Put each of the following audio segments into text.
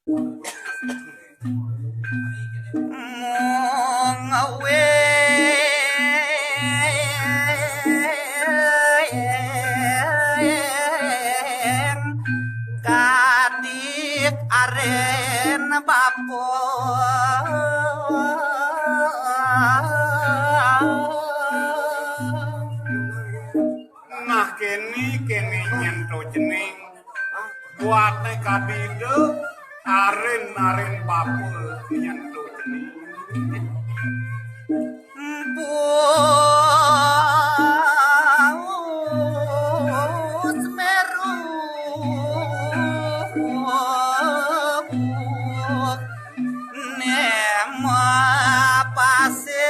ngawe kadik aren bapo nah kene nyentuh jening buate kadide aren bapul nyentuh jening Semeru nema pase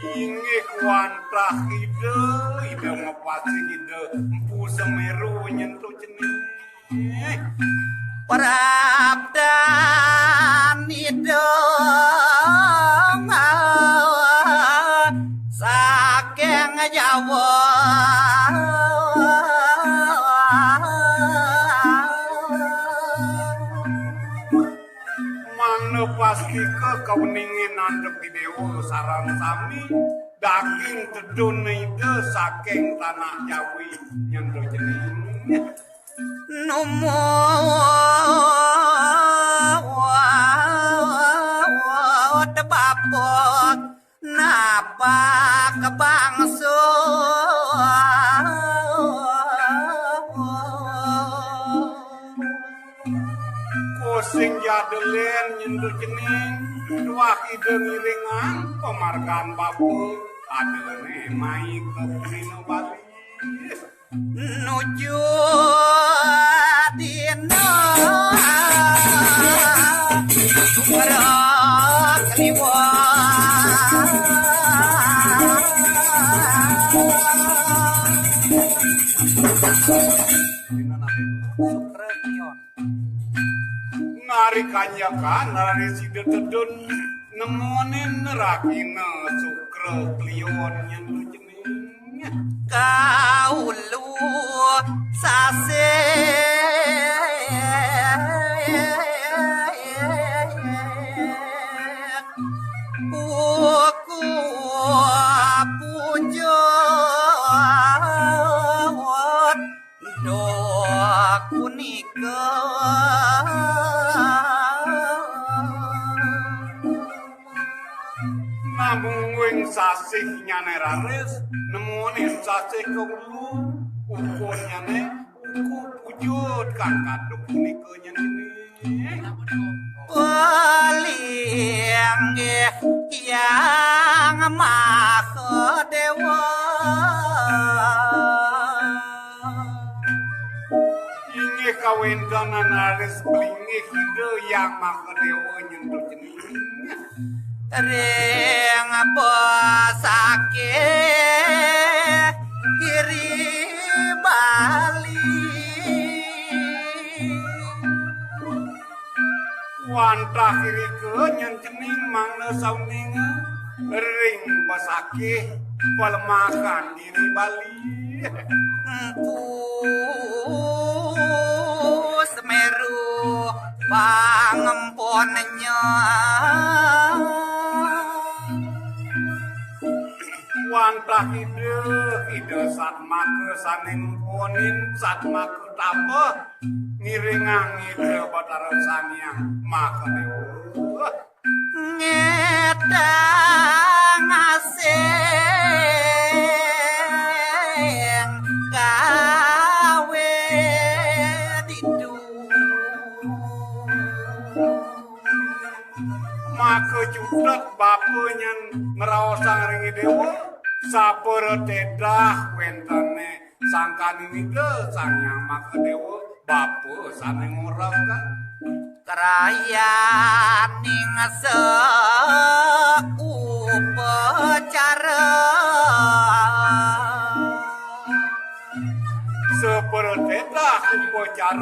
inggih wantah ide ngepasi ide empu Semeru nyentuh jening Prabdan idong saking Jawa mangna pasti ke kauningin nandep di dewa sarang sami daging tedun ide saking tanah Jawi nyentuh jening numo tebapok napa kebangso kusing jadelen nyentuh jening dua ide ngiringan pemargan bapu adene mai ke Purino Bali nuju dino berkeliwa ngari kanyakan nari sida tedun nemonin nerakina sukra klion nyentuh jening kaulu sase buku pujo do kunika namung wing sasih nyane raris nemonin sasih keulu ukun nyane uku pujud kan kaduk punika nyane paling yang maha dewa inggih kawendanan raris blingih ide yang maka dewa nyentuh jening ring pesake kiri bali wantah kiri ke nyencening mangna sauning ring pesake pelemahan kiri Bali empu Semeru pangemponnya wantah ide satmake saning ponin satmake tapeh ngiringang ide Batara Sanyang maka dewa ngedang asing gawe didu maka judet bapenyen ngeraosang ringi dewa sapere tedah wentane sangkani nige Sanyang maka dewa bape saning ngurang kan krayaning seupacara seperteta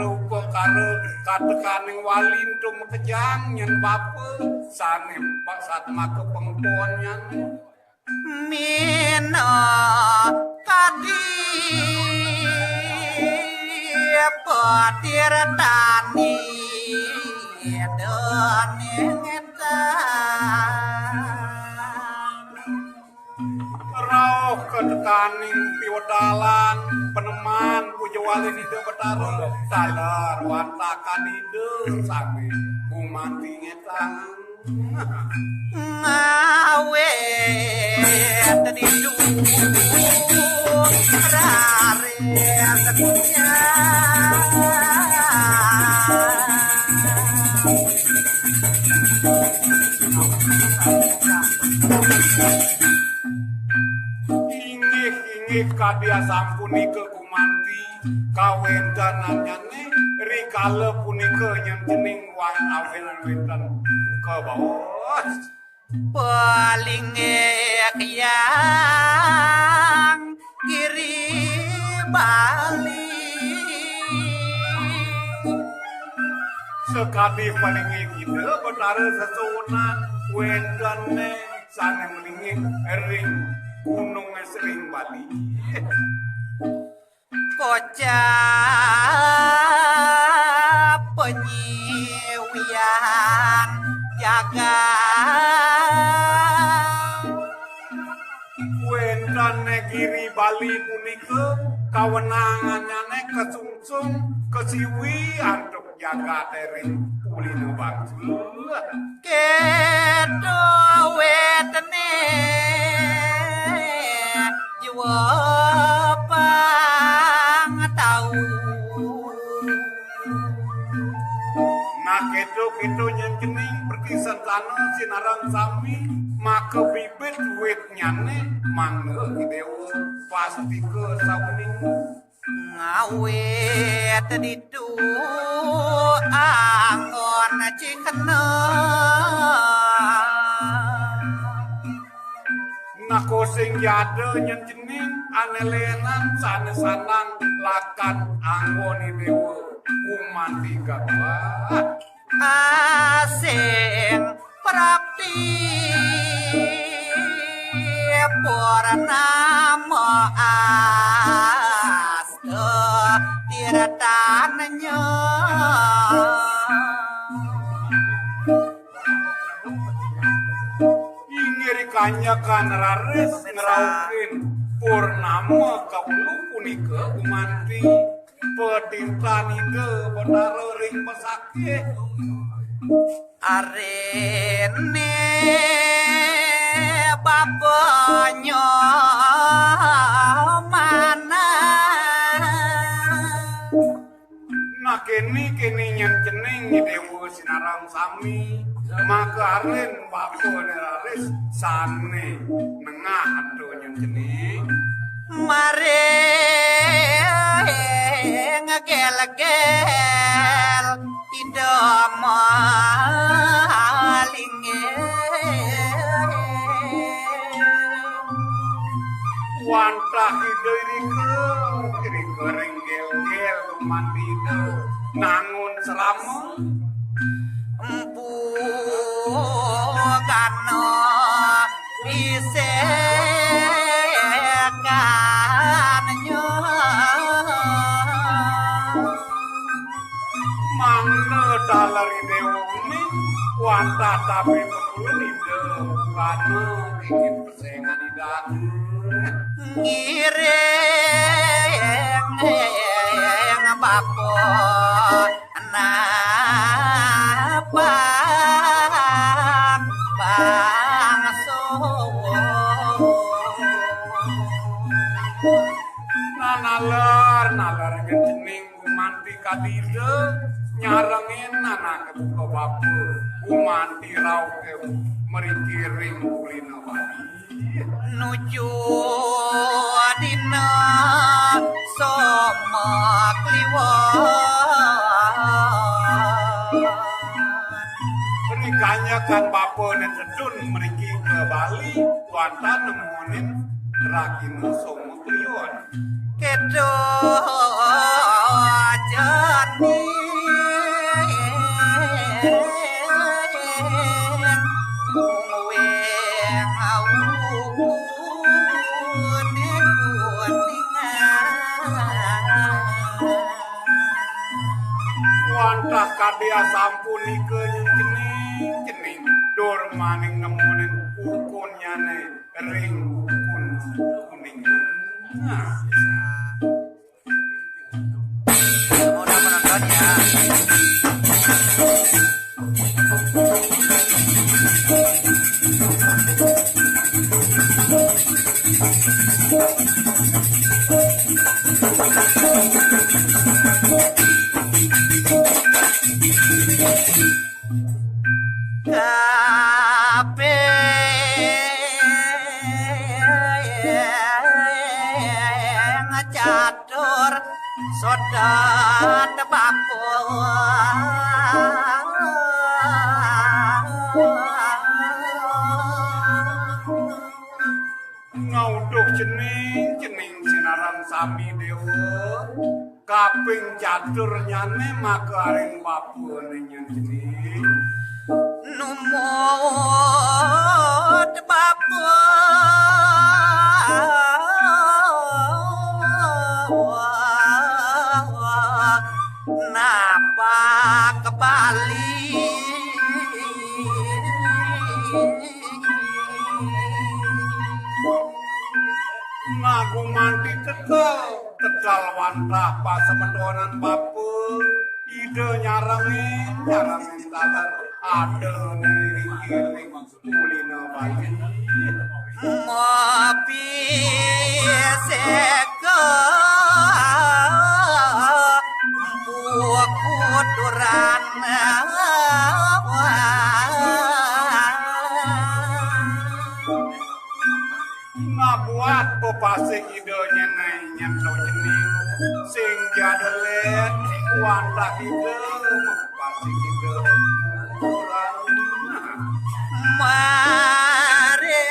upacara katekaning walin tumekejang nyen bape sanem pak satma kepengpon nyan Mina kadi petir tani Rauh ketekaning piwadalan peneman pujawali di Betaro dalar wantakan ide sami gumanti ngetang ngawe tadi rare sedunia ingih kadia sampuni ke gumanti kawendananyane rikale punika nyentening wah awen-awenan ke bawah paling yang kiri bali sekadi palingi kita betara sesunan wendane sana melingi ring gunung sering Bali kocap penyiwian jaga wendane kiri Bali punika kawenanganane kesungsung kesiwi antuk jaga tering kulino bangsa kedo wetene jiwa pang tahu nah kedo yang kening perkisan sana sinarang sami maka bibit duit nyane mangga dewa pasti ke sauning ngawet ditu angon cikena nako sing yade nyen jening anelenan sanes-sanang lakan anggone dewa kumanti gawat asing prapti purnama asta tiratannya ingiri kanyakan rares ngeraukin purnama kaulu punika kumanti petintan ide betara ring pesake arene bapaknya mana nah kini nyen cening dewa sinarang sami maka aren bapa neraris sane nengah ado nyen cening mare ngegel-gel idomalinge wantah ide ini kering gel-gel mandi ide nangun selama empu kano ise kanyo mangga dalari dewa ini wantah tapi betul ide karena ingin persaingan idan ngireng bapo napa bangso nalar jeneng gumanti kadide nyarengin anak kebuka bapu gumanti rauke merikiring kulina bali nuju dina soma kliwon pernikahnya kan bapu dan sedun meriki ke Bali wanta nemunin rakina soma kliwon kedo jani weng au kadia sampun ike cening dor maning nemunin ukunnya ne ring ukun kuning. Nah, Udah menonton ya. Catur sodat ngauduh cening sinaran sami dewa kaping catur nyane maka aring papu nyen cening numut bapa napa ke Bali ngaku mandi tegal wantah pasemedonan papu ide nyarangin talar ada ngiring-ngiring kulino bayi ngopi seko buku turan ngabuat pepasing idenya nyento jening sing jadelet wantah ide pepasing ide kurang mare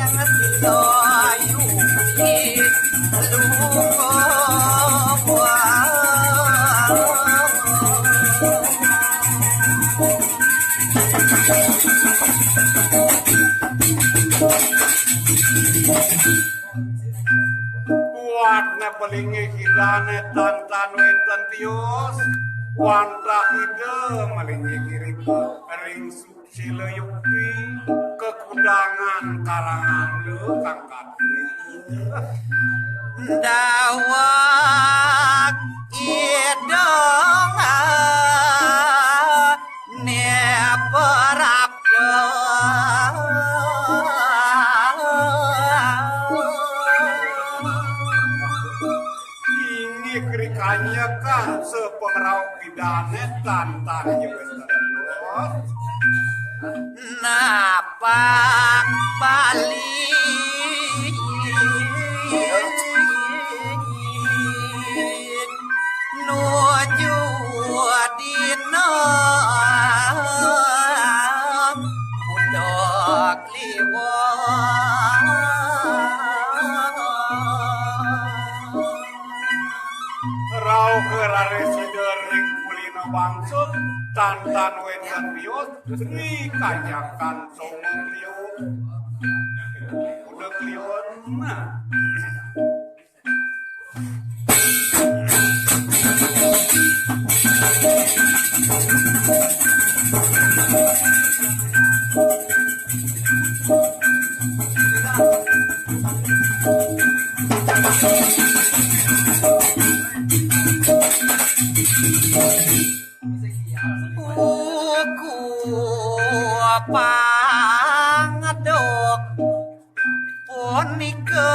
ngasidoyu buatnya pelingi hidane tantan wenten tios wantah ide melingi kiri ring suksile yukti kekudangan karangan lu kangkat dawak idong ne perapdo ini kerikanya kan sepengrau pidane tantan yewestarios napak Bali nuju dina budok liwon rau kerare sidering kulino bangsut tantan wenten rios ri kajakan somong rios udah klion nah buku pangadok punika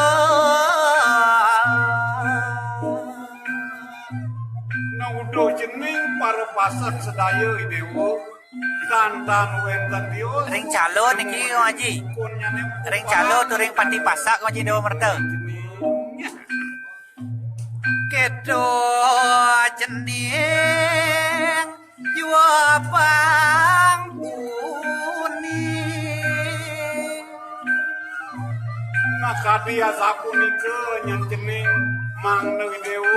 naudo jening para pasak sedaya idewo tantan wenten rios ring calo niki ngaji kunyane ring calo tu ring pati pasak ngaji dewa merta kedo jening jua pangkuning nakadia sapunike nyen jening mangna dewo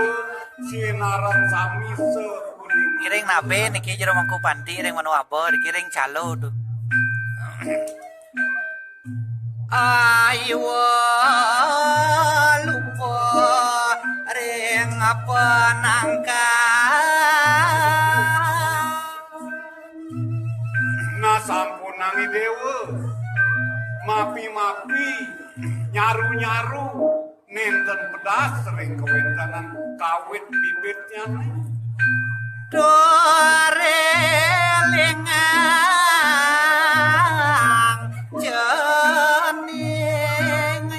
sinaran sami sekuning kiring nabe niki jero mangku panti ring manu apa dikiring calo tu ayo lupa ring penangkal nah sampun nangi dewa mapi-mapi nyaru-nyaru nenten pedas sering kewentanan kawit bibitnya dorelengang jening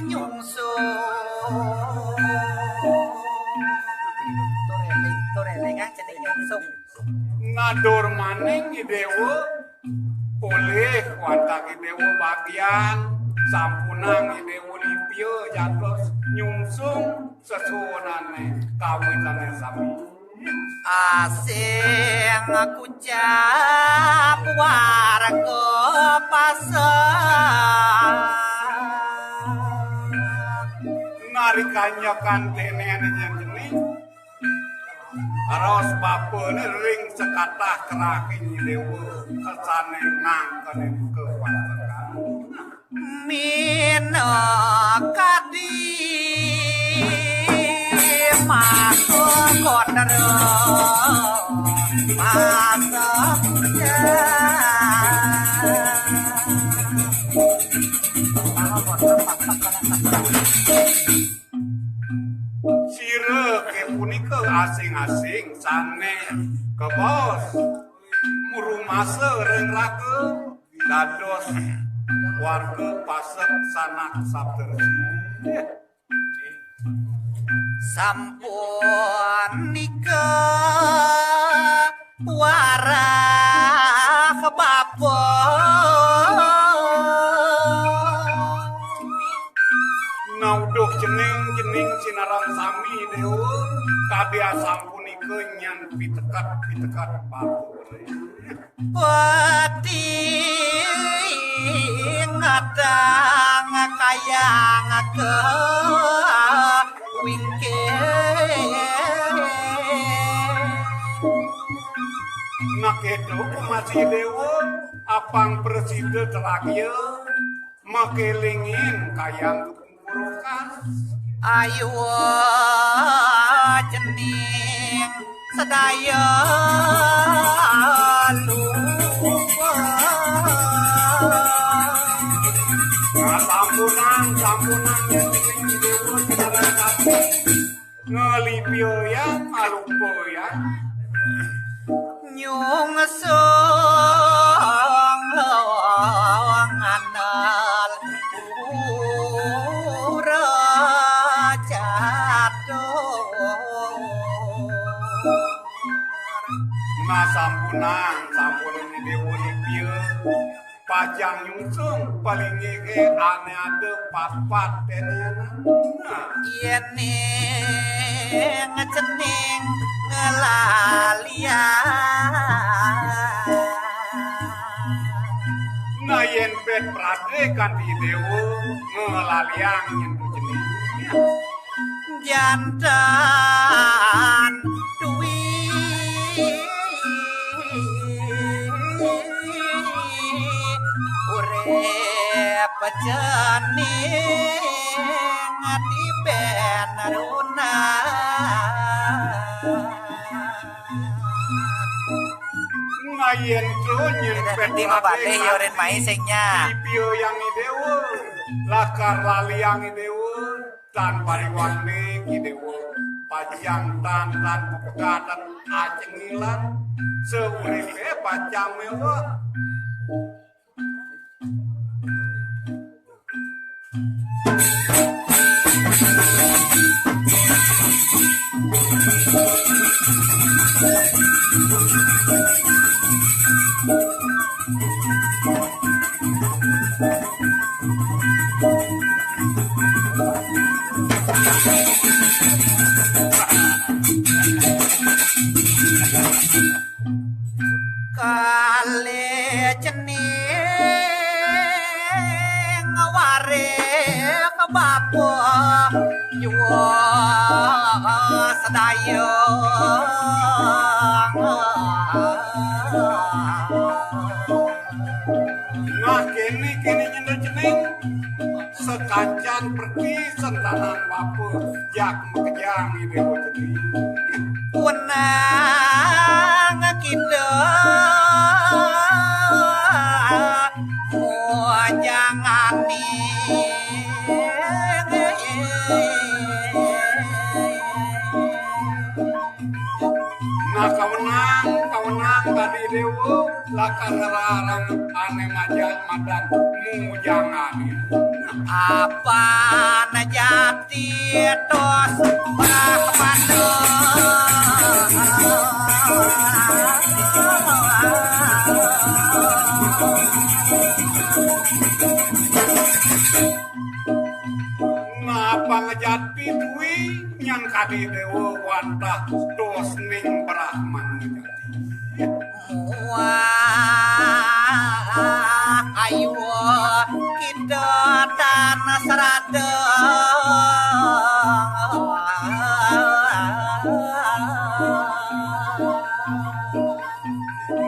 nyungsung dorelengang jening nyungsung ngadur maning idewo oleh watak idewo bagian sampunang idewo lipio jatuh nyungsung sesuonane kawitane sami asing kucap warga pasar narikannya kantenen yang jenis aros bapene ring sekatah keraking dewa kesane ngangkene kewatekan mina kadi masuk kodero masuk sire ke punika asing-asing sane ke bos murumase ring rake dados warga pasek sanak sapterji sampun nikah warah bapa nauduh jening sinaran sami dewa kabeh sampunika nyan pitekat batur peti ngadang kayang ke wingke nakedo masih dewa apang presiden terakhir makelingin kayang kepungkurukan ayo jening sedaya sampunan yang dewa sekarang kasih ngelipio yang alupo ya nyung song anal nah sampunan ini dewa lipio pajang nyungsung paling ngeke ane ada papat yene ngecening ngelalian nah yen pet prade kan di dewa ngelaliang nyentuh jenis jantan duwi urep jening ati ben aruna ngayen tronyen pet di mabate yoren mai singnya Pio yang idewo lakar laliang idewo tan pariwane idewo pajang tan pepekatan ajengilan seuripe pajang mewah kale jening ware kebapo yuwa sedaya nah kene nyender jening kancan pergi sentanan wapo jak mekejang ide jadi wenang kita mua jangan nah kawenang tadi dewo lakar larang ane majang madan mu jangan apa najati tos brahmana Napa ngejati dwi yang kadi dewa wantah dos ning Brahman ngejati. Wah, ayo kita tanah serada.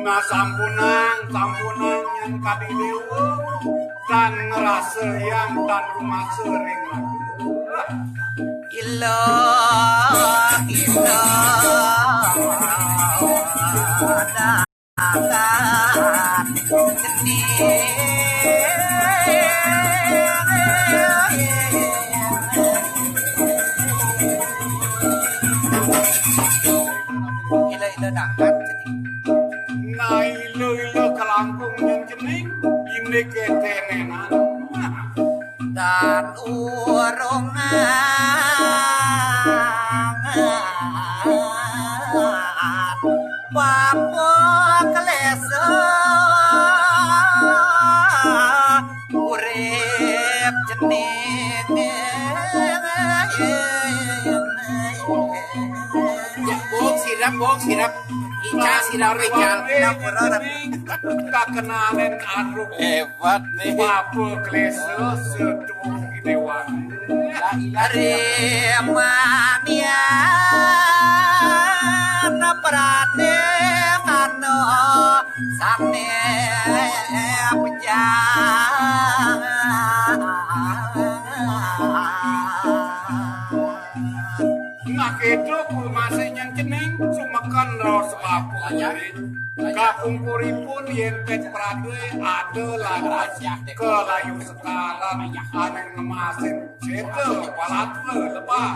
Nah sampunang yang kadi dewa dan ngerasa yang dan rumah sering lagi. Ilah kita datang seni. Ilah datang seni. Nah ilo kelangkung yang jening ini ketenenan. Dan urongan Papa kelesa urip jening Ya, bok sirap. Ica sirap ical. Kakenalen aduk Hebat nih. Papa klese setuh idewan. Remania na prate ano sane pejang Nah itu masih yang jening sumekan raos Papa. Kakumpuripun yen pet prade adalah ke layu sekarang ane ngemasin setel walatle lebah.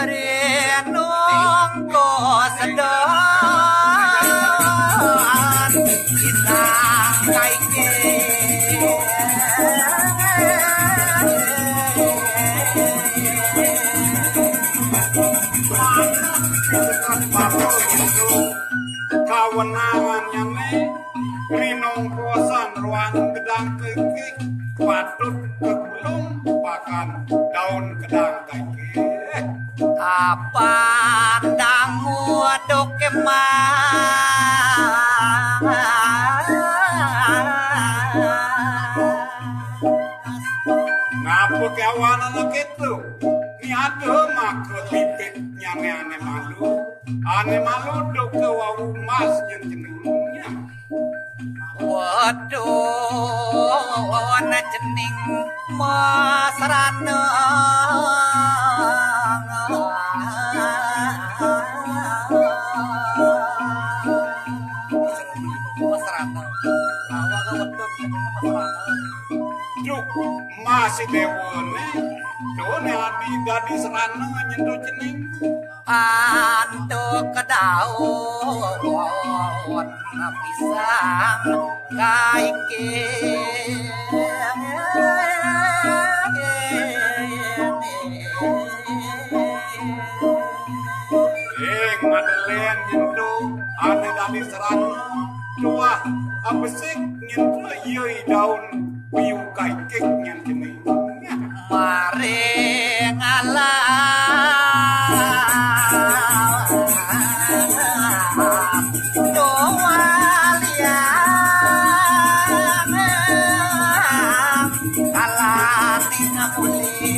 renung ko sedang kita kaike Kawenangan nyane rinong kosan ruang gedang kekik patut kegulung bahkan daun gedang kekik. apa dangu Ngapa kawanan gitu? Ni ada maka lipit nyane ane malu. Ane malu dok ke wawu mas yang jenengnya. waduh na jening masrana masrana awak ka wedhus jenenge masrana Duk masih dewone. Done adi dadi serana nyentuh jeneng. antuk kedaun pisang kaike Madeleine nyentuh ane dadi serana. Dua abesik nyentuh yoi daun piu kaikik yang jeneng. mare ngalah doalia alani ngamuli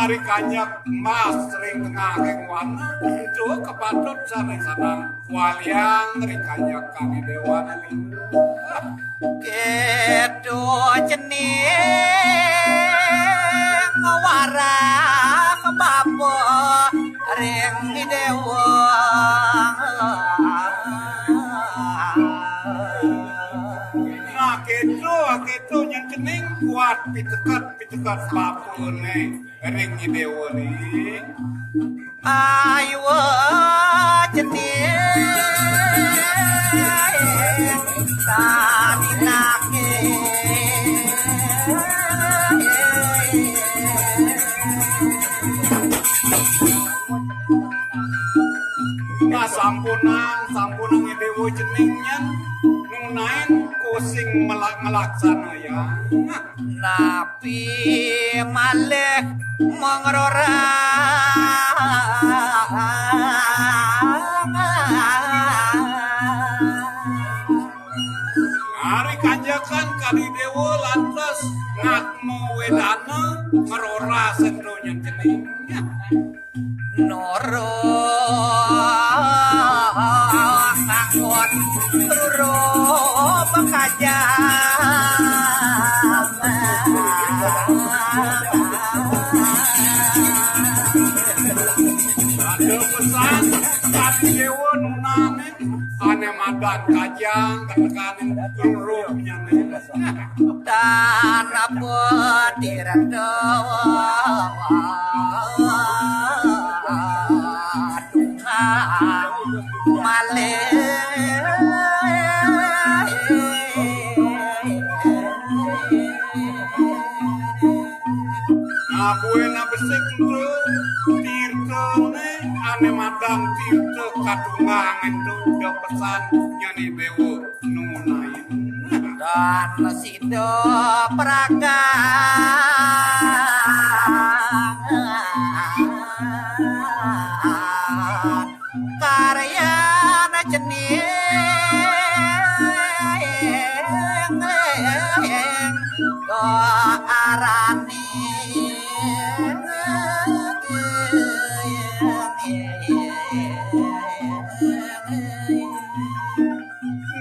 Nari kanyak mas ring tengah kengwan itu kepadot sana sana waliang ring kanyak kami dewa naling kedo jening warah babo ring dewa nah kedo yang cening kuat pitekat bapune ring dewa ni ayo jening tadi nake nah sampunang dewa jeningnya nunain kusing melaksana ya napi malek hari kanjakan kali dewa lantas ngatmu wedana merora sendonya jeningnya noro ngakon ruro ada pesan kali dewa nunane ane madan kajang ketekanin ruruhnya tanah pediran Buena besik itu tirta ne ane madam tirta kadungangan itu udah pesan nyani dewa nunain dan sido praga karya jenis do arani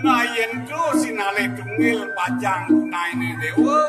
nayen tu sinale tungil pajang naine dewa